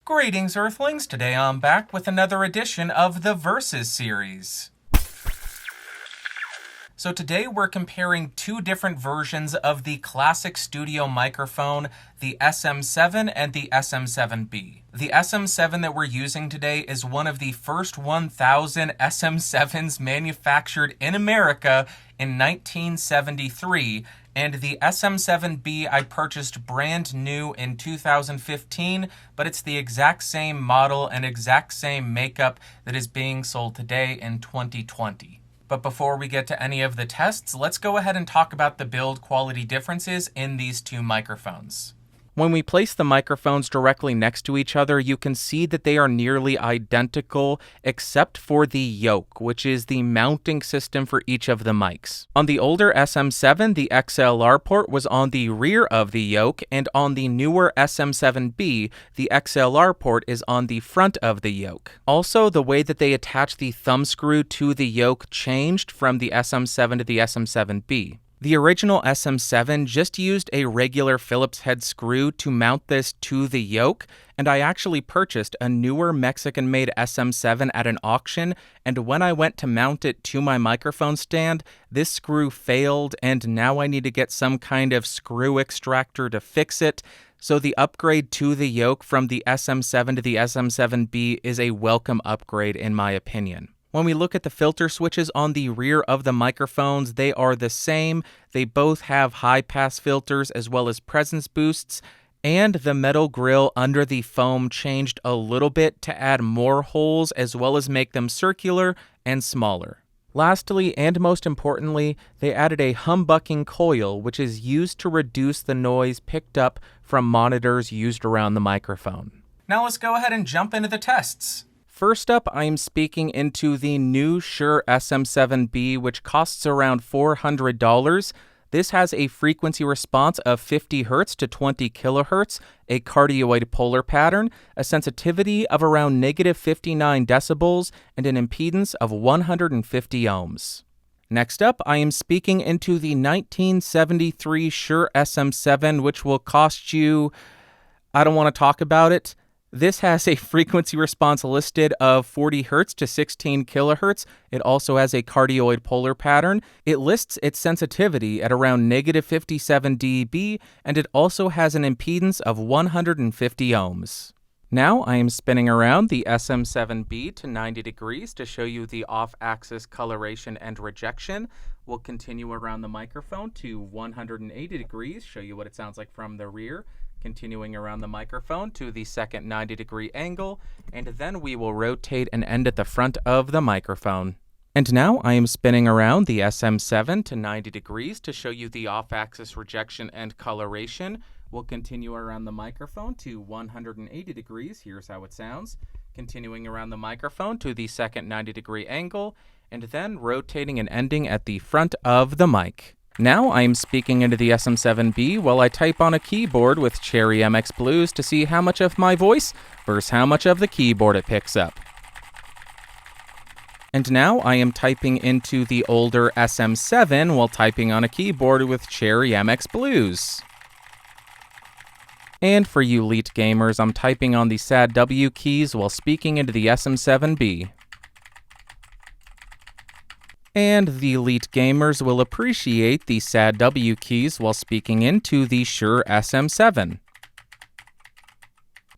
Greetings, Earthlings! Today I'm back with another edition of the Versus series. So today we're comparing two different versions of the classic studio microphone, the SM7 and the SM7b. The SM7 that we're using today is one of the first 1,000 SM7s manufactured in America in 1973, and the SM7b I purchased brand new in 2015, but it's the exact same model and exact same makeup that is being sold today in 2020. But before we get to any of the tests, let's go ahead and talk about the build quality differences in these two microphones. When we place the microphones directly next to each other, you can see that they are nearly identical except for the yoke, which is the mounting system for each of the mics. On the older SM7, the XLR port was on the rear of the yoke, and on the newer SM7B, the XLR port is on the front of the yoke. Also, the way that they attach the thumb screw to the yoke changed from the SM7 to the SM7B. The original SM7 just used a regular Phillips head screw to mount this to the yoke, and I actually purchased a newer Mexican-made SM7 at an auction, and when I went to mount it to my microphone stand, this screw failed, and now I need to get some kind of screw extractor to fix it. So the upgrade to the yoke from the SM7 to the SM7B is a welcome upgrade in my opinion. When we look at the filter switches on the rear of the microphones, they are the same. They both have high-pass filters as well as presence boosts, and the metal grill under the foam changed a little bit to add more holes as well as make them circular and smaller. Lastly, and most importantly, they added a humbucking coil, which is used to reduce the noise picked up from monitors used around the microphone. Now let's go ahead and jump into the tests. First up, I'm speaking into the new Shure SM7b, which costs around $400. This has a frequency response of 50 Hz to 20 kHz, a cardioid polar pattern, a sensitivity of around -59 decibels, and an impedance of 150 ohms. Next up, I am speaking into the 1973 Shure SM7, which will cost you... I don't want to talk about it. This has a frequency response listed of 40 Hz to 16 kHz. It also has a cardioid polar pattern. It lists its sensitivity at around -57 dB, and it also has an impedance of 150 ohms. Now I am spinning around the SM7B to 90 degrees to show you the off-axis coloration and rejection. We'll continue around the microphone to 180 degrees, show you what it sounds like from the rear. Continuing around the microphone to the second 90-degree angle, and then we will rotate and end at the front of the microphone. And now I am spinning around the SM7 to 90 degrees to show you the off-axis rejection and coloration. We'll continue around the microphone to 180 degrees. Here's how it sounds. Continuing around the microphone to the second 90-degree angle, and then rotating and ending at the front of the mic. Now I am speaking into the SM7B while I type on a keyboard with Cherry MX Blues to see how much of my voice versus how much of the keyboard it picks up. And now I am typing into the older SM7 while typing on a keyboard with Cherry MX Blues. And for you elite gamers, I'm typing on the sad W keys while speaking into the SM7B. And the elite gamers will appreciate the sad W keys while speaking into the Shure SM7.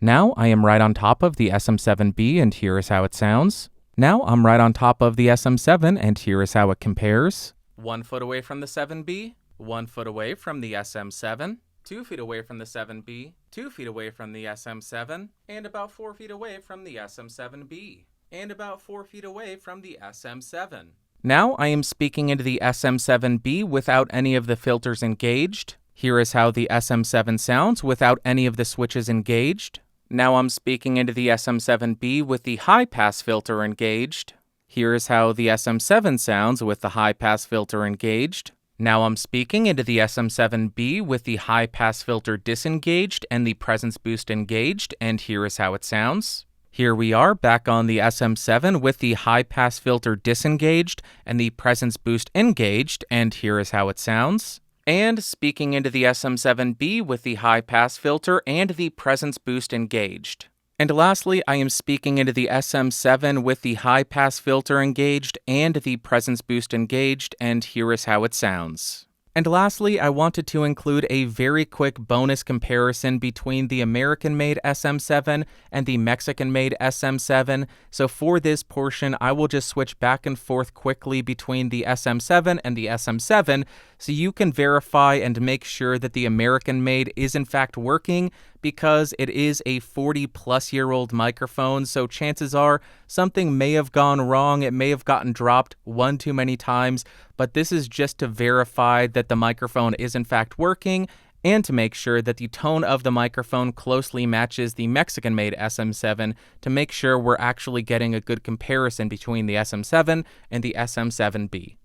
Now I am right on top of the SM7B, and here is how it sounds. Now I'm right on top of the SM7, and here is how it compares. 1 foot away from the 7B, 1 foot away from the SM7, 2 feet away from the 7B, 2 feet away from the SM7, and about 4 feet away from the SM7B, and about 4 feet away from the SM7. Now I am speaking into the SM7B without any of the filters engaged. Here is how the SM7 sounds without any of the switches engaged. Now I'm speaking into the SM7B with the high-pass filter engaged. Here is how the SM7 sounds with the high-pass filter engaged. Now I'm speaking into the SM7B with the high-pass filter disengaged and the presence boost engaged, and here is how it sounds. Here we are back on the SM7 with the high-pass filter disengaged and the presence boost engaged, and here is how it sounds. And speaking into the SM7B with the high-pass filter and the presence boost engaged. And lastly, I am speaking into the SM7 with the high-pass filter engaged and the presence boost engaged, and here is how it sounds. And lastly, I wanted to include a very quick bonus comparison between the American-made SM7 and the Mexican-made SM7. So for this portion, I will just switch back and forth quickly between the SM7 and the SM7 so you can verify and make sure that the American-made is in fact working, because it is a 40-plus-year-old microphone, so chances are something may have gone wrong, it may have gotten dropped one too many times, but this is just to verify that the microphone is in fact working, and to make sure that the tone of the microphone closely matches the Mexican-made SM7 to make sure we're actually getting a good comparison between the SM7 and the SM7b.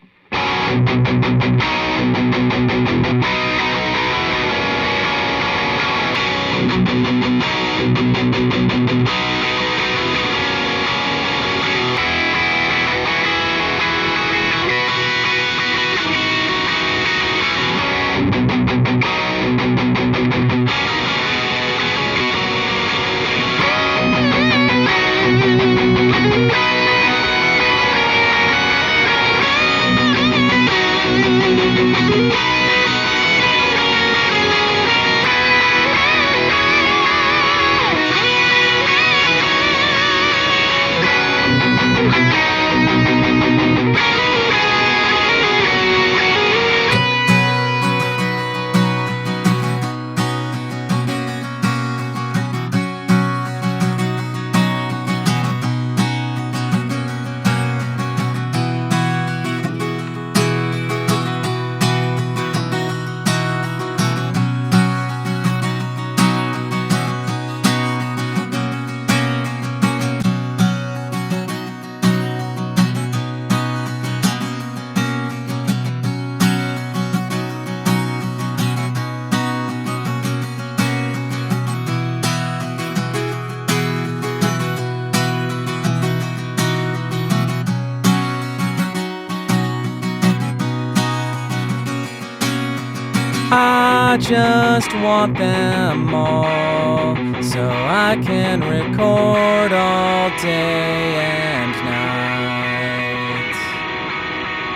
I just want them all, so I can record all day and night.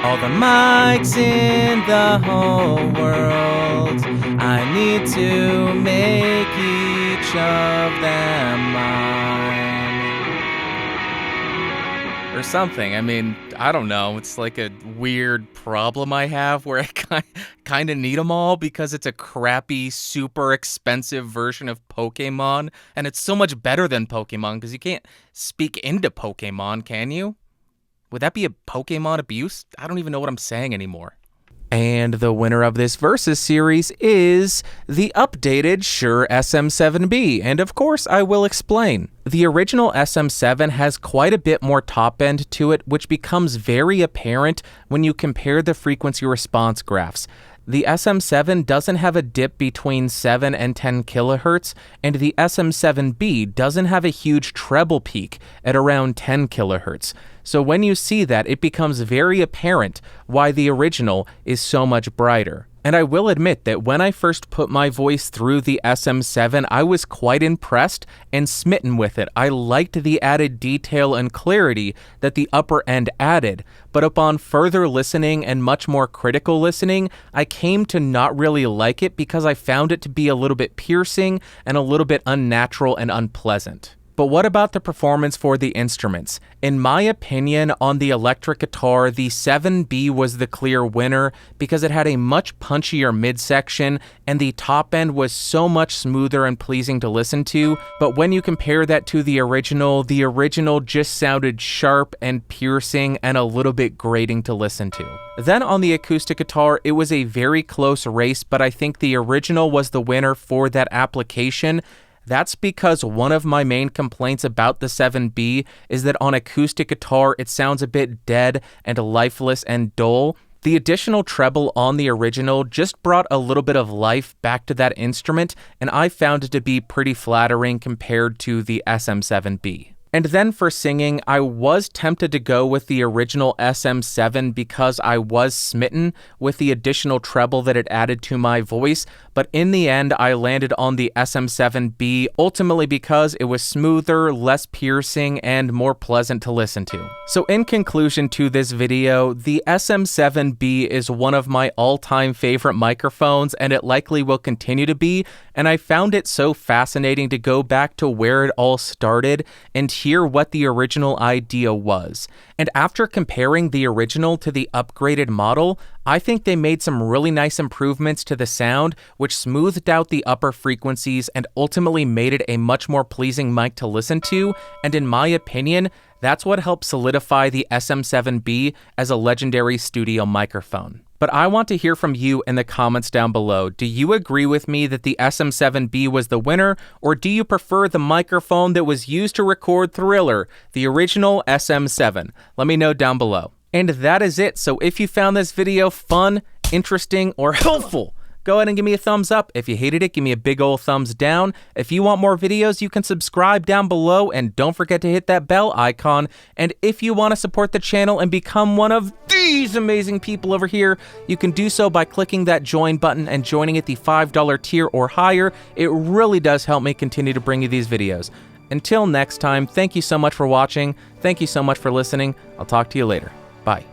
All the mics in the whole world, I need to make each of them mine. Or something. I mean, I don't know. It's like a weird problem I have where I kind of need them all because it's a crappy, super expensive version of Pokemon. And it's so much better than Pokemon because you can't speak into Pokemon, can you? Would that be a Pokemon abuse? I don't even know what I'm saying anymore. And the winner of this Versus series is the updated Shure SM7b, and of course I will explain. The original SM7 has quite a bit more top end to it, which becomes very apparent when you compare the frequency response graphs. The SM7 doesn't have a dip between 7 and 10 kilohertz, and the SM7b doesn't have a huge treble peak at around 10 kilohertz. So when you see that, it becomes very apparent why the original is so much brighter. And I will admit that when I first put my voice through the SM7, I was quite impressed and smitten with it. I liked the added detail and clarity that the upper end added, but upon further listening and much more critical listening, I came to not really like it because I found it to be a little bit piercing and a little bit unnatural and unpleasant. But what about the performance for the instruments? In my opinion, on the electric guitar, the 7B was the clear winner because it had a much punchier midsection and the top end was so much smoother and pleasing to listen to. But when you compare that to the original just sounded sharp and piercing and a little bit grating to listen to. Then on the acoustic guitar, it was a very close race, but I think the original was the winner for that application. That's because one of my main complaints about the 7B is that on acoustic guitar, it sounds a bit dead and lifeless and dull. The additional treble on the original just brought a little bit of life back to that instrument, and I found it to be pretty flattering compared to the SM7B. And then for singing, I was tempted to go with the original SM7 because I was smitten with the additional treble that it added to my voice, but in the end I landed on the SM7b, ultimately because it was smoother, less piercing, and more pleasant to listen to. So in conclusion to this video, the SM7b is one of my all-time favorite microphones, and it likely will continue to be, and I found it so fascinating to go back to where it all started and hear what the original idea was. And after comparing the original to the upgraded model, I think they made some really nice improvements to the sound, which smoothed out the upper frequencies and ultimately made it a much more pleasing mic to listen to, and in my opinion, that's what helped solidify the SM7b as a legendary studio microphone. But I want to hear from you in the comments down below. Do you agree with me that the SM7b was the winner, or do you prefer the microphone that was used to record Thriller, the original SM7? Let me know down below. And that is it. So if you found this video fun, interesting, or helpful, go ahead and give me a thumbs up. If you hated it, give me a big old thumbs down. If you want more videos, you can subscribe down below, and don't forget to hit that bell icon. And if you want to support the channel and become one of these amazing people over here, you can do so by clicking that join button and joining at the $5 tier or higher. It really does help me continue to bring you these videos. Until next time, thank you so much for watching. Thank you so much for listening. I'll talk to you later. Bye.